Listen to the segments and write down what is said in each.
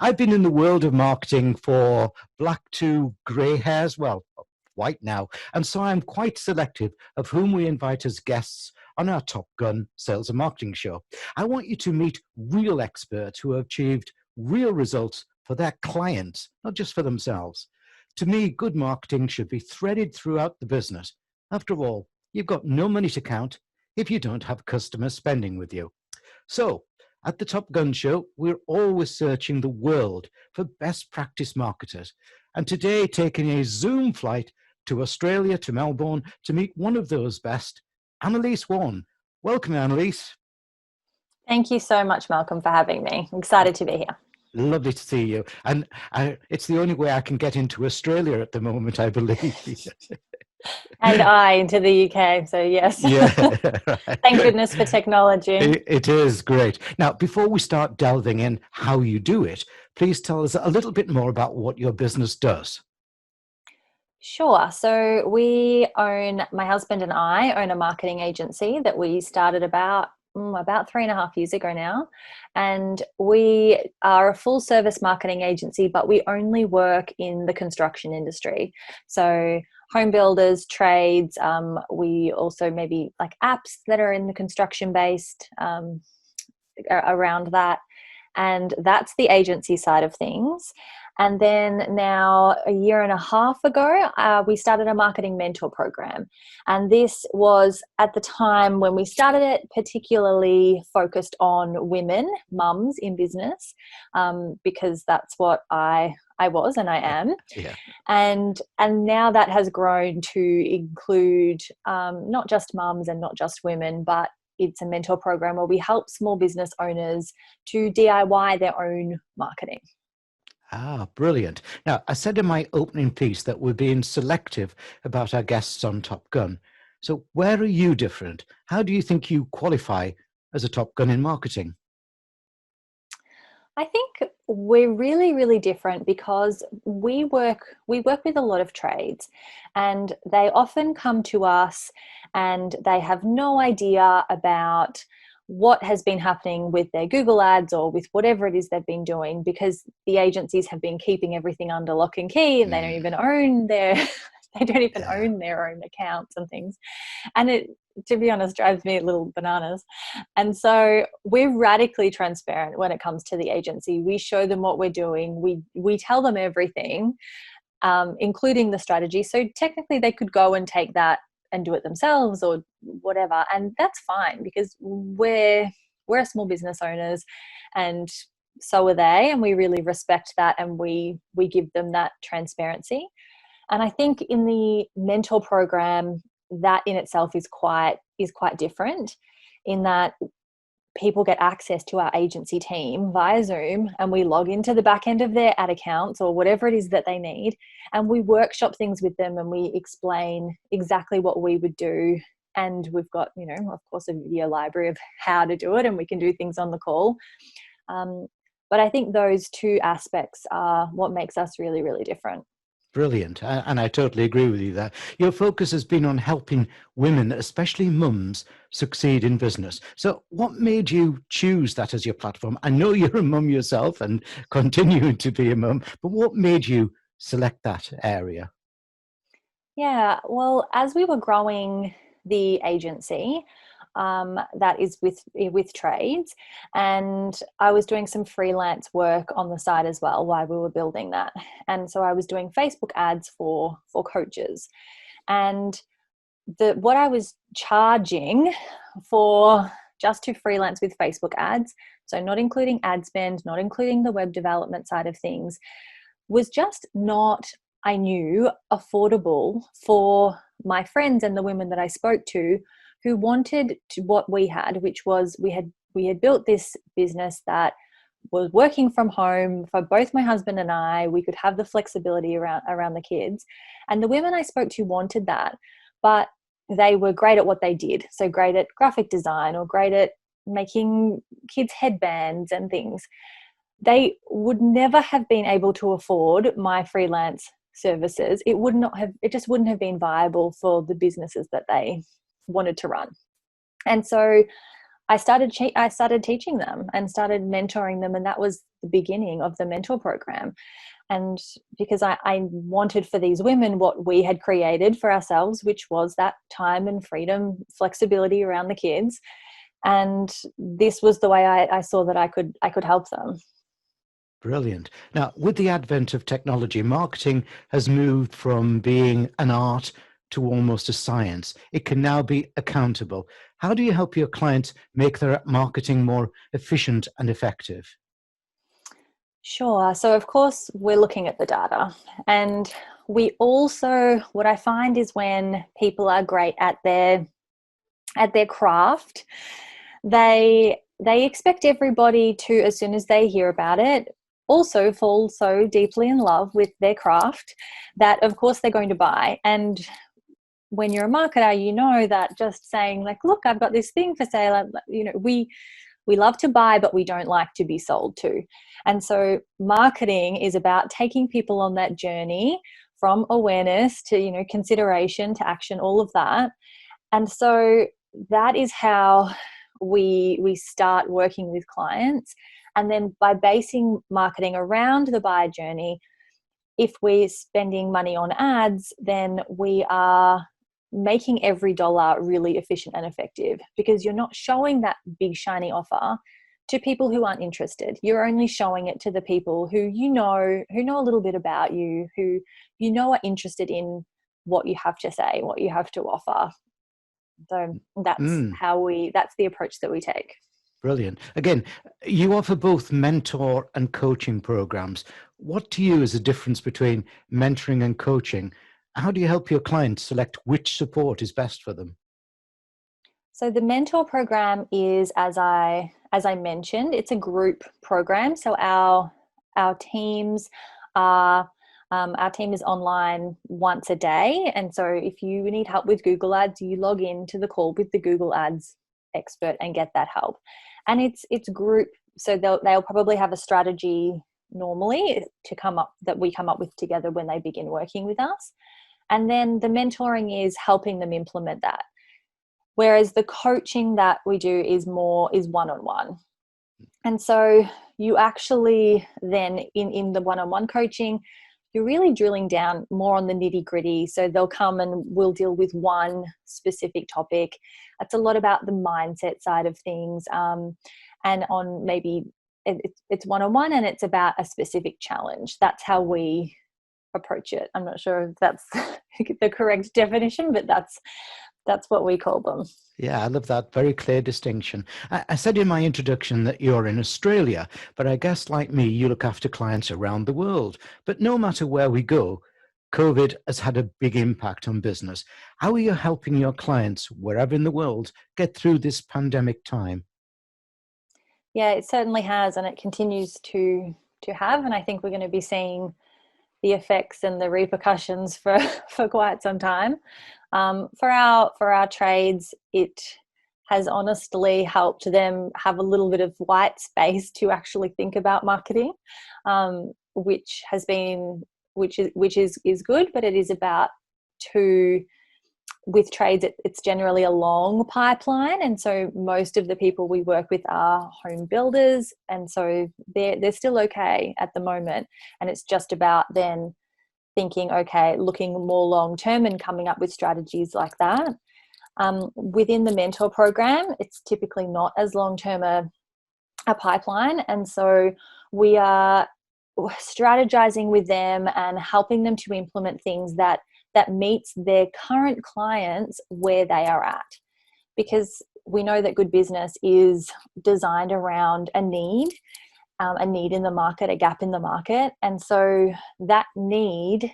I've been in the world of marketing for black to grey hairs, well, white now, and so I'm quite selective of whom we invite as guests on our Top Gun Sales and Marketing Show. I want you to meet real experts who have achieved real results for their clients, not just for themselves. To me, good marketing should be threaded throughout the business. After all, you've got no money to count if you don't have customers spending with you. So, at the Top Gun Show, we're always searching the world for best practice marketers. And today, taking a Zoom flight to Australia, to Melbourne, to meet one of those best, Annelise Worn. Welcome, Annelise. Thank you so much, Malcolm, for having me. I'm excited to be here. Lovely to see you. And it's the only way I can get into Australia at the moment, I believe. And I into the UK, so yes. Yeah, right. Thank goodness for technology. It is great. Now, before we start delving in how you do it, please tell us a little bit more about what your business does. Sure. So my husband and I own a marketing agency that we started about 3.5 years ago now. And we are a full service marketing agency, but we only work in the construction industry. So home builders, trades, we also maybe like apps that are in the construction based around that. And that's the agency side of things. And then now 1.5 years ago, we started a marketing mentor program. And this was at the time when we started it, particularly focused on women, mums in business, because that's what I was and I am. Yeah. And now that has grown to include not just mums and not just women, but it's a mentor program where we help small business owners to DIY their own marketing. Ah, brilliant. Now, I said in my opening piece that we're being selective about our guests on Top Gun. So where are you different? How do you think you qualify as a Top Gun in marketing? I think we're really, really different because we work with a lot of trades, and they often come to us and they have no idea about what has been happening with their Google ads or with whatever it is they've been doing, because the agencies have been keeping everything under lock and key, and they don't even own their own accounts and things. And it, to be honest, drives me a little bananas. And so we're radically transparent when it comes to the agency. We show them what we're doing. We tell them everything, including the strategy. So technically they could go and take that and do it themselves or whatever. And that's fine, because we're small business owners and so are they. And we really respect that. And we give them that transparency. And I think in the mentor program, that in itself is quite different, in that people get access to our agency team via Zoom, and we log into the back end of their ad accounts or whatever it is that they need, and we workshop things with them, and we explain exactly what we would do. And we've got, of course, a video library of how to do it, and we can do things on the call. But I think those two aspects are what makes us really, really different. Brilliant. And I totally agree with you there. Your focus has been on helping women, especially mums, succeed in business. So what made you choose that as your platform? I know you're a mum yourself and continue to be a mum, but what made you select that area? Yeah, well, as we were growing the agency, that is with trades, and I was doing some freelance work on the side as well while we were building that. And so I was doing Facebook ads for coaches, and what I was charging for just to freelance with Facebook ads, so not including ad spend, not including the web development side of things, was just not, I knew, affordable for my friends and the women that I spoke to who wanted what we had, which was we had built this business that was working from home for both my husband and I. We could have the flexibility around the kids. And the women I spoke to wanted that, but they were great at what they did. So great at graphic design or great at making kids headbands and things. They would never have been able to afford my freelance services. It just wouldn't have been viable for the businesses that they wanted to run. And so I started teaching them and started mentoring them, and that was the beginning of the mentor program. And because I wanted for these women what we had created for ourselves, which was that time and freedom, flexibility around the kids. And this was the way I saw that I could help them. Brilliant. Now, with the advent of technology, marketing has moved from being an art to almost a science. It can now be accountable. How do you help your clients make their marketing more efficient and effective? Sure. So of course we're looking at the data, and we also, what I find is when people are great at their craft, they expect everybody to, as soon as they hear about it, also fall so deeply in love with their craft that of course they're going to buy. And when you're a marketer, you know that just saying like, look, I've got this thing for sale, we love to buy, but we don't like to be sold to. And so marketing is about taking people on that journey from awareness to, consideration to action, all of that. And so that is how we start working with clients. And then by basing marketing around the buyer journey, if we're spending money on ads, then we are making every dollar really efficient and effective, because you're not showing that big shiny offer to people who aren't interested. You're only showing it to the people who know a little bit about you, who are interested in what you have to say, what you have to offer. So that's the approach that we take. Brilliant. Again, you offer both mentor and coaching programs. What to you is the difference between mentoring and coaching? How do you help your clients select which support is best for them? So the mentor program is, as I mentioned, it's a group program. So our teams are our team is online once a day, and so if you need help with Google Ads, you log in to the call with the Google Ads expert and get that help. And it's group, so they'll probably have a strategy normally that we come up with together when they begin working with us. And then the mentoring is helping them implement that. Whereas the coaching that we do is one-on-one. And so you actually then in the one-on-one coaching, you're really drilling down more on the nitty-gritty. So they'll come and we'll deal with one specific topic. It's a lot about the mindset side of things. And on maybe it's one-on-one and it's about a specific challenge. That's how we approach it. I'm not sure if that's the correct definition, but that's what we call them. Yeah, I love that. Very clear distinction. I said in my introduction that you're in Australia, but I guess like me, you look after clients around the world. But no matter where we go, COVID has had a big impact on business. How are you helping your clients wherever in the world get through this pandemic time? Yeah, it certainly has, and it continues to have. And I think we're going to be seeing the effects and the repercussions for quite some time. For our trades, it has honestly helped them have a little bit of white space to actually think about marketing, which is good, but it is about with trades, it's generally a long pipeline, and so most of the people we work with are home builders, and so they're still okay at the moment, and it's just about then thinking, okay, looking more long term and coming up with strategies like that. Within the mentor program, it's typically not as long term a pipeline, and so we are strategizing with them and helping them to implement things that meets their current clients where they are at, because we know that good business is designed around a need in the market, a gap in the market. And so that need,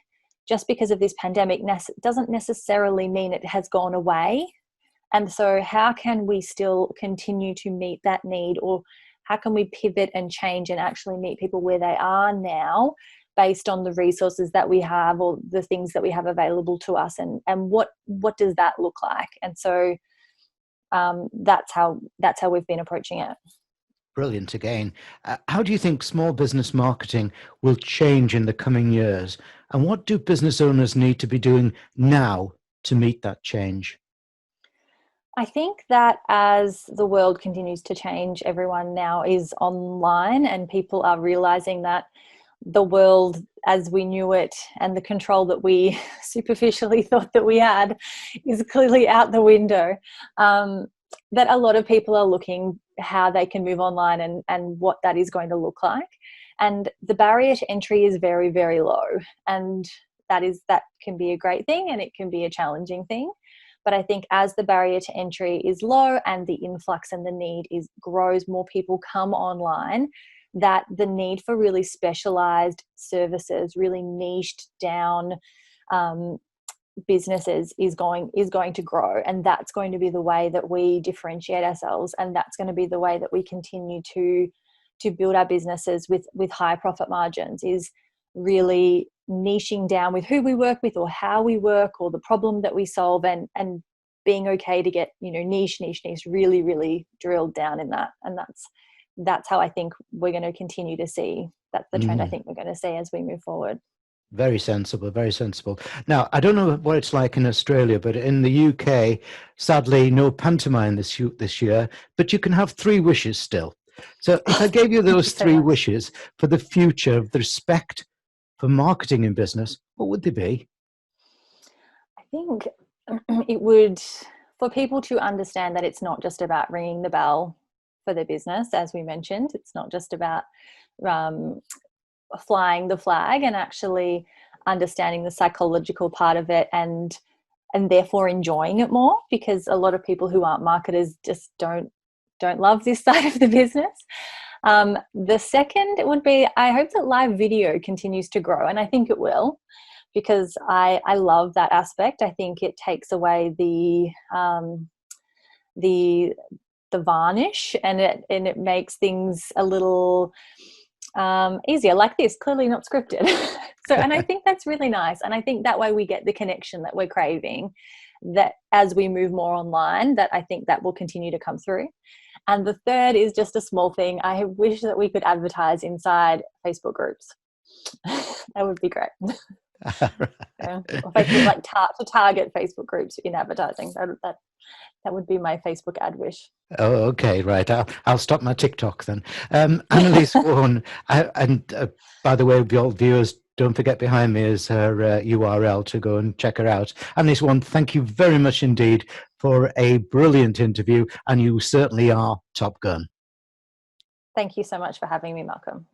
just because of this pandemic, doesn't necessarily mean it has gone away. And so how can we still continue to meet that need, or how can we pivot and change and actually meet people where they are now based on the resources that we have or the things that we have available to us, and what does that look like? And so that's how we've been approaching it. Brilliant again. How do you think small business marketing will change in the coming years? And what do business owners need to be doing now to meet that change? I think that as the world continues to change, everyone now is online and people are realizing that the world as we knew it and the control that we superficially thought that we had is clearly out the window. That a lot of people are looking how they can move online and what that is going to look like. And the barrier to entry is very, very low. And that can be a great thing and it can be a challenging thing. But I think as the barrier to entry is low and the influx and the need grows, more people come online, that the need for really specialized services, really niched down businesses is going to grow. And that's going to be the way that we differentiate ourselves. And that's going to be the way that we continue to build our businesses with high profit margins, is really niching down with who we work with or how we work or the problem that we solve, and being okay to get, niche, really, really drilled down in that. And that's how I think we're going to continue to see. That's the trend I think we're going to see as we move forward. Very sensible, very sensible. Now, I don't know what it's like in Australia, but in the UK, sadly, no pantomime this year, but you can have 3 wishes still. So if I gave you those 3 wishes for the future of the respect for marketing in business, what would they be? I think it would, for people to understand that it's not just about ringing the bell for their business, as we mentioned. It's not just about flying the flag, and actually understanding the psychological part of it and therefore enjoying it more, because a lot of people who aren't marketers just don't love this side of the business. The second would be, I hope that live video continues to grow, and I think it will, because I love that aspect. I think it takes away the varnish, and it makes things a little easier, like this, clearly not scripted. So, and I think that's really nice. And I think that way we get the connection that we're craving, that as we move more online, that I think that will continue to come through. And the third is just a small thing. I wish that we could advertise inside Facebook groups. That would be great. Or Facebook, like to target Facebook groups in advertising. That would be my Facebook ad wish. Oh, okay, right. I'll stop my TikTok then. Annelise Worn, and by the way, your viewers, don't forget behind me is her URL to go and check her out. Annelise Worn, thank you very much indeed for a brilliant interview, and you certainly are top gun. Thank you so much for having me, Malcolm.